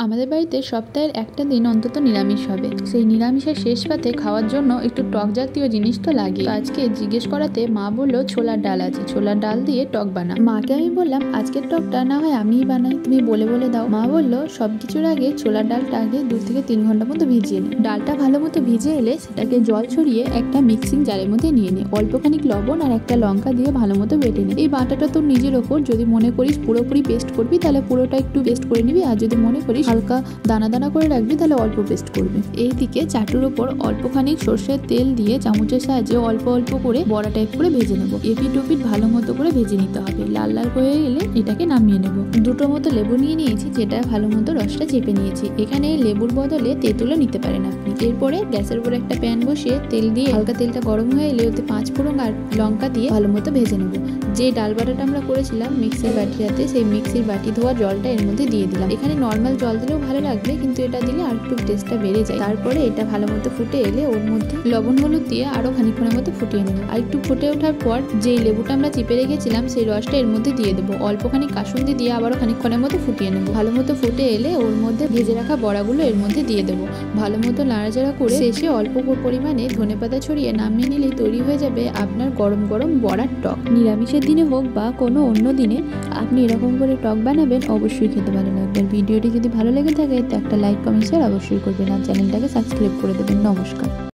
আমাদের বাড়িতে সপ্তাহের একটা দিন অন্তত নিরামিষ হবে। সেই নিরামিষের শেষ পাতে খাওয়ার জন্য একটু টক জাতীয় জিনিস তো লাগে। আজকে জিজ্ঞেস করাতে মা বললো ছোলার ডাল আছে, ছোলার ডাল দিয়ে টক বানা। মাকে আমি বললাম আজকের টকটা না হয় আমিই বানাই, তুমি বলে বলে দাও। মা বললো সবকিছুর আগে ছোলার ডালটা আগে 2 থেকে 3 ঘন্টা মতো ভিজিয়ে নে। ডালটা ভালো মতো ভিজে এলে সেটাকে জল ছড়িয়ে একটা মিক্সিং জারের মধ্যে নিয়ে নে। অল্পখানি লবণ আর একটা লঙ্কা দিয়ে ভালো মতো বেটে নে। এই বাটাটা তোর নিজের ওপর, যদি মনে করিস পুরোপুরি পেস্ট করবি তাহলে পুরোটা একটু পেস্ট করে নিবি, আর যদি মনে করিস হালকা দানা দানা করে রাখবি তাহলে অল্প পেস্ট করবি। এইদিকে চাটুর ওপর অল্পখানি সর্ষের তেল দিয়ে চামচের সাহায্যে অল্প অল্প করে বড়া টাইপ করে ভেজে নেবো। এপিট ওপিট ভালো মতো করে ভেজে নিতে হবে। লাল লাল হয়ে এলে এটাকে নামিয়ে নেব। 2টো মতো লেবু নিয়ে নিয়েছি, যেটা ভালো মতো রসটা চেপে নিয়েছি। এখানে লেবুর বদলে তেঁতুলও নিতে পারেন আপনি। এরপরে গ্যাসের উপর একটা প্যান বসিয়ে তেল দিয়ে হালকা তেলটা গরম হয়ে এলে ওতে 5 ফোড়ন আর লঙ্কা দিয়ে ভালো মতো ভেজে নেবো। যে ডাল বাটাটা আমরা করেছিলাম মিক্সির বাটিটাতে, সেই মিক্সির বাটি ধোয়া জলটা এর মধ্যে দিয়ে দিলাম। এখানে নর্মাল জল দিলেও ভালো লাগবে, কিন্তু এটা দিলে আর একটু টেস্টটা বেড়ে যায়। তারপরে এটা ভালো মতো ফুটে এলে ওর মধ্যে লবণ হলুদ দিয়ে আরো খানিকক্ষণের মতো ফুটিয়ে নেব। আর একটু ফুটে ওঠার পর যেই লেবুটা আমরা চিপে রেখেছিলাম সেই রসটা এর মধ্যে দিয়ে দেবো। অল্পখানি কাসুন্দি দিয়ে আবারও খানিকক্ষণের মতো ফুটিয়ে নেব। ভালো মতো ফুটে এলে ওর মধ্যে ভেজে রাখা বড়াগুলো এর মধ্যে দিয়ে দেবো। ভালো মতো নাড়াচাড়া করে শেষে অল্প পরিমাণে ধনেপাতা ছড়িয়ে নামিয়ে নিলেই তৈরি হয়ে যাবে আপনার গরম গরম বড়ার টক। নিরামিষের দিনে হোক বা কোনো অন্য দিনে আপনি এরকম করে টক বানাবেন, অবশ্যই খেতে ভালো লাগবে। ভিডিওটি যদি ভালো লেগে থাকে তো একটা লাইক কমেন্ট শেয়ার অবশ্যই করবেন, আর চ্যানেলটাকে সাবস্ক্রাইব করে দেবেন। নমস্কার।